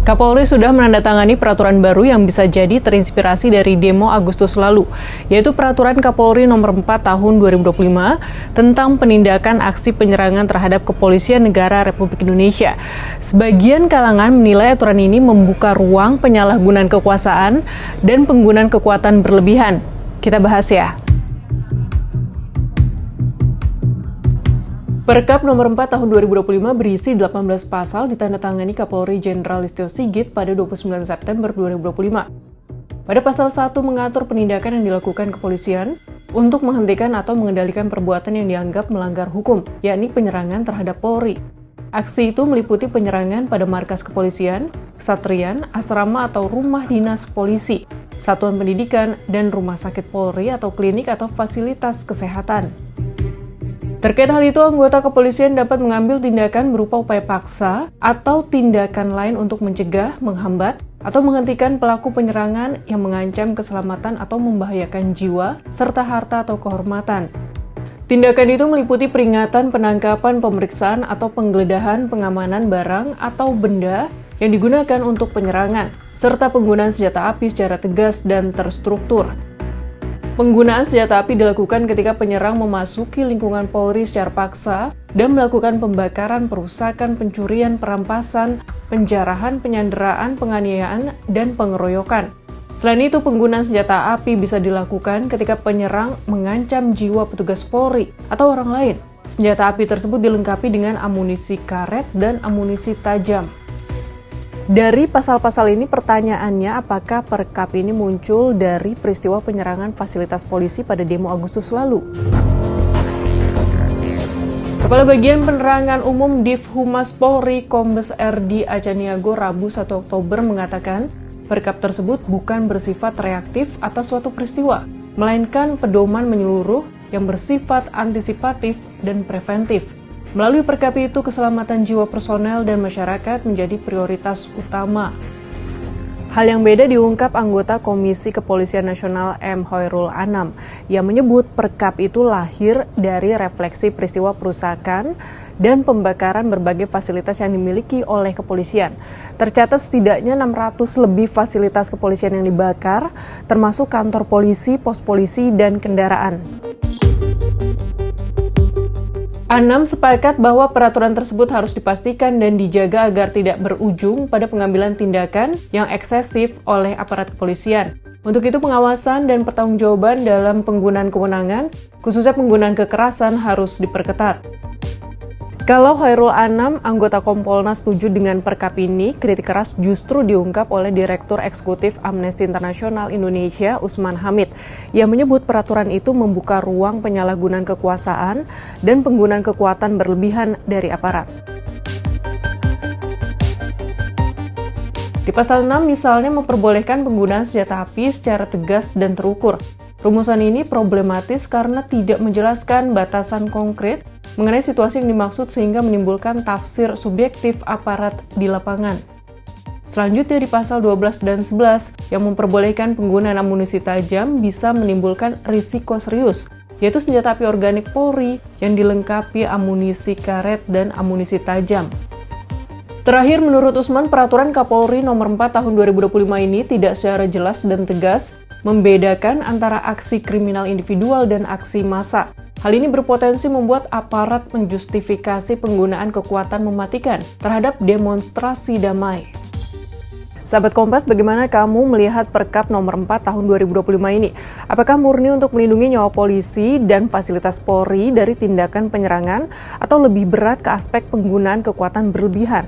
Kapolri sudah menandatangani peraturan baru yang bisa jadi terinspirasi dari demo Agustus lalu, yaitu Peraturan Kapolri Nomor 4 Tahun 2025 tentang penindakan aksi penyerangan terhadap Kepolisian Negara Republik Indonesia. Sebagian kalangan menilai aturan ini membuka ruang penyalahgunaan kekuasaan dan penggunaan kekuatan berlebihan. Kita bahas ya. Perkap Nomor 4 Tahun 2025 berisi 18 pasal ditandatangani Kapolri Jenderal Listio Sigit pada 29 September 2025. Pada pasal 1 mengatur penindakan yang dilakukan kepolisian untuk menghentikan atau mengendalikan perbuatan yang dianggap melanggar hukum, yakni penyerangan terhadap Polri. Aksi itu meliputi penyerangan pada markas kepolisian, kesatrian, asrama atau rumah dinas polisi, satuan pendidikan, dan rumah sakit Polri atau klinik atau fasilitas kesehatan. Terkait hal itu, anggota kepolisian dapat mengambil tindakan berupa upaya paksa atau tindakan lain untuk mencegah, menghambat, atau menghentikan pelaku penyerangan yang mengancam keselamatan atau membahayakan jiwa, serta harta atau kehormatan. Tindakan itu meliputi peringatan, penangkapan, pemeriksaan, atau penggeledahan, pengamanan barang atau benda yang digunakan untuk penyerangan, serta penggunaan senjata api secara tegas dan terstruktur. Penggunaan senjata api dilakukan ketika penyerang memasuki lingkungan Polri secara paksa dan melakukan pembakaran, perusakan, pencurian, perampasan, penjarahan, penyanderaan, penganiayaan, dan pengeroyokan. Selain itu, penggunaan senjata api bisa dilakukan ketika penyerang mengancam jiwa petugas Polri atau orang lain. Senjata api tersebut dilengkapi dengan amunisi karet dan amunisi tajam. Dari pasal-pasal ini pertanyaannya, apakah perkap ini muncul dari peristiwa penyerangan fasilitas polisi pada demo Agustus lalu? Kepala Bagian Penerangan Umum Div Humas Polri, Kombes RD Acaniago, Rabu 1 Oktober mengatakan, perkap tersebut bukan bersifat reaktif atas suatu peristiwa, melainkan pedoman menyeluruh yang bersifat antisipatif dan preventif. Melalui perkap itu, keselamatan jiwa personel dan masyarakat menjadi prioritas utama. Hal yang beda diungkap anggota Komisi Kepolisian Nasional M. Hoirul Anam, yang menyebut perkap itu lahir dari refleksi peristiwa perusakan dan pembakaran berbagai fasilitas yang dimiliki oleh kepolisian. Tercatat setidaknya 600 lebih fasilitas kepolisian yang dibakar, termasuk kantor polisi, pos polisi, dan kendaraan. Anam sepakat bahwa peraturan tersebut harus dipastikan dan dijaga agar tidak berujung pada pengambilan tindakan yang eksesif oleh aparat kepolisian. Untuk itu, pengawasan dan pertanggungjawaban dalam penggunaan kewenangan, khususnya penggunaan kekerasan, harus diperketat. Kalau Hoirul Anam, anggota Kompolnas, setuju dengan perkap ini, kritik keras justru diungkap oleh Direktur Eksekutif Amnesty International Indonesia, Usman Hamid, yang menyebut peraturan itu membuka ruang penyalahgunaan kekuasaan dan penggunaan kekuatan berlebihan dari aparat. Di pasal 6 misalnya memperbolehkan penggunaan senjata api secara tegas dan terukur. Rumusan ini problematis karena tidak menjelaskan batasan konkret mengenai situasi yang dimaksud sehingga menimbulkan tafsir subjektif aparat di lapangan. Selanjutnya di pasal 12 dan 11 yang memperbolehkan penggunaan amunisi tajam bisa menimbulkan risiko serius, yaitu senjata api organik Polri yang dilengkapi amunisi karet dan amunisi tajam. Terakhir, menurut Usman, peraturan Kapolri Nomor 4 Tahun 2025 ini tidak secara jelas dan tegas membedakan antara aksi kriminal individual dan aksi massa. Hal ini berpotensi membuat aparat menjustifikasi penggunaan kekuatan mematikan terhadap demonstrasi damai. Sahabat Kompas, bagaimana kamu melihat Perkap Nomor 4 Tahun 2025 ini? Apakah murni untuk melindungi nyawa polisi dan fasilitas Polri dari tindakan penyerangan atau lebih berat ke aspek penggunaan kekuatan berlebihan?